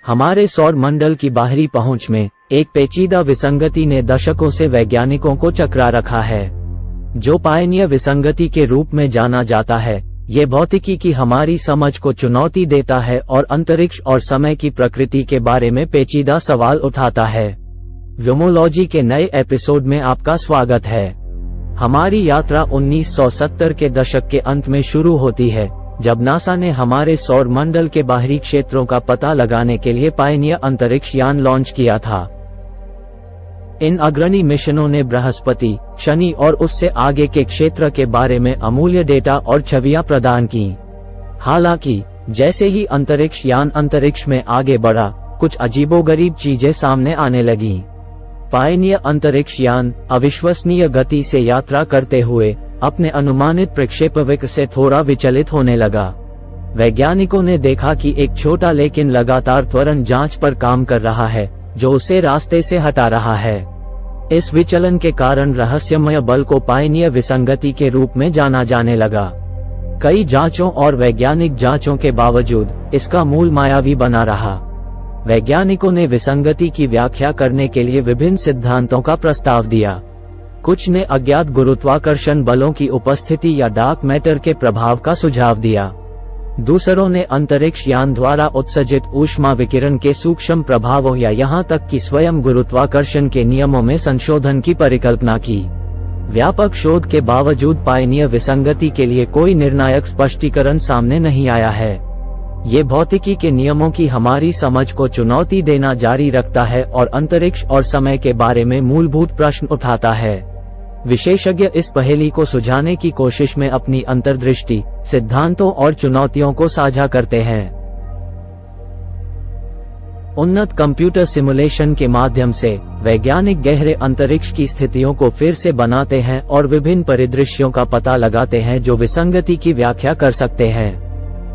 हमारे सौर मंडल की बाहरी पहुंच में एक पेचीदा विसंगति ने दशकों से वैज्ञानिकों को चकरा रखा है, जो पायनियर विसंगति के रूप में जाना जाता है। ये भौतिकी की हमारी समझ को चुनौती देता है और अंतरिक्ष और समय की प्रकृति के बारे में पेचीदा सवाल उठाता है। व्योमोलॉजी के नए एपिसोड में आपका स्वागत है। हमारी यात्रा 1970 के दशक के अंत में शुरू होती है, जब नासा ने हमारे सौर मंडल के बाहरी क्षेत्रों का पता लगाने के लिए पायनियर अंतरिक्ष यान लॉन्च किया था। इन अग्रणी मिशनों ने बृहस्पति, शनि और उससे आगे के क्षेत्र के बारे में अमूल्य डेटा और छवियां प्रदान की। हालांकि जैसे ही अंतरिक्ष यान अंतरिक्ष में आगे बढ़ा, कुछ अजीबोगरीब चीजें सामने आने लगीं। पायनियर अंतरिक्ष यान अविश्वसनीय गति से यात्रा करते हुए अपने अनुमानित प्रक्षेपवक्र से थोड़ा विचलित होने लगा। वैज्ञानिकों ने देखा कि एक छोटा लेकिन लगातार त्वरण जांच पर काम कर रहा है, जो उसे रास्ते से हटा रहा है। इस विचलन के कारण रहस्यमय बल को पायनियर विसंगति के रूप में जाना जाने लगा। कई जांचों और वैज्ञानिक जांचों के बावजूद इसका मूल मायावी बना रहा। वैज्ञानिकों ने विसंगति की व्याख्या करने के लिए विभिन्न सिद्धांतों का प्रस्ताव दिया। कुछ ने अज्ञात गुरुत्वाकर्षण बलों की उपस्थिति या डार्क मैटर के प्रभाव का सुझाव दिया। दूसरों ने अंतरिक्ष यान द्वारा उत्सर्जित ऊष्मा विकिरण के सूक्ष्म प्रभावों या यहां तक कि स्वयं गुरुत्वाकर्षण के नियमों में संशोधन की परिकल्पना की। व्यापक शोध के बावजूद पायनियर विसंगति के लिए कोई निर्णायक स्पष्टीकरण सामने नहीं आया है। ये भौतिकी के नियमों की हमारी समझ को चुनौती देना जारी रखता है और अंतरिक्ष और समय के बारे में मूलभूत प्रश्न उठाता है। विशेषज्ञ इस पहेली को सुलझाने की कोशिश में अपनी अंतर्दृष्टि, सिद्धांतों और चुनौतियों को साझा करते हैं। उन्नत कंप्यूटर सिमुलेशन के माध्यम से वैज्ञानिक गहरे अंतरिक्ष की स्थितियों को फिर से बनाते हैं और विभिन्न परिदृश्यों का पता लगाते हैं जो विसंगति की व्याख्या कर सकते हैं।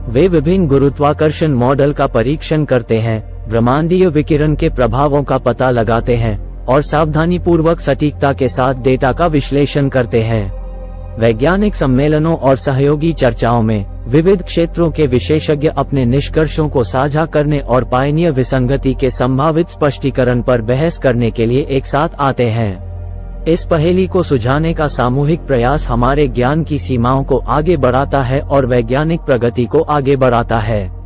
वे विभिन्न गुरुत्वाकर्षण मॉडल का परीक्षण करते हैं, ब्रह्मांडीय विकिरण के प्रभावों का पता लगाते हैं और सावधानीपूर्वक सटीकता के साथ डेटा का विश्लेषण करते हैं। वैज्ञानिक सम्मेलनों और सहयोगी चर्चाओं में विविध क्षेत्रों के विशेषज्ञ अपने निष्कर्षों को साझा करने और पायनियर विसंगति के संभावित स्पष्टीकरण पर बहस करने के लिए एक साथ आते हैं। इस पहेली को सुलझाने का सामूहिक प्रयास हमारे ज्ञान की सीमाओं को आगे बढ़ाता है और वैज्ञानिक प्रगति को आगे बढ़ाता है।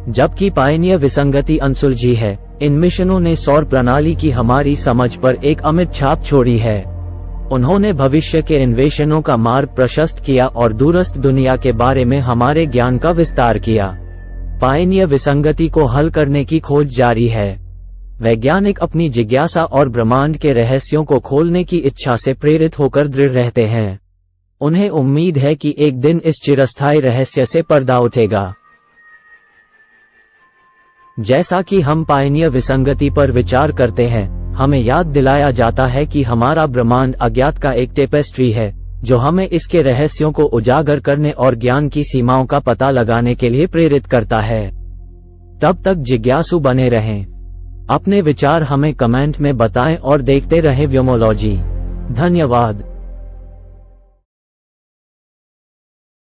जबकि पायनियर विसंगति अनसुलझी है, इन मिशनों ने सौर प्रणाली की हमारी समझ पर एक अमिट छाप छोड़ी है। उन्होंने भविष्य के अन्वेषणों का मार्ग प्रशस्त किया और दूरस्थ दुनिया के बारे में हमारे ज्ञान का विस्तार किया। पायनियर विसंगति को हल करने की खोज जारी है। वैज्ञानिक अपनी जिज्ञासा और ब्रह्मांड के रहस्यों को खोलने की इच्छा से प्रेरित होकर दृढ़ रहते हैं। उन्हें उम्मीद है कि एक दिन इस चिरस्थायी रहस्य से पर्दा उठेगा। जैसा कि हम पायनियर विसंगति पर विचार करते हैं, हमें याद दिलाया जाता है कि हमारा ब्रह्मांड अज्ञात का एक टेपेस्ट्री है, जो हमें इसके रहस्यों को उजागर करने और ज्ञान की सीमाओं का पता लगाने के लिए प्रेरित करता है। तब तक जिज्ञासु बने रहें। अपने विचार हमें कमेंट में बताएं और देखते रहें व्योमोलॉजी। धन्यवाद।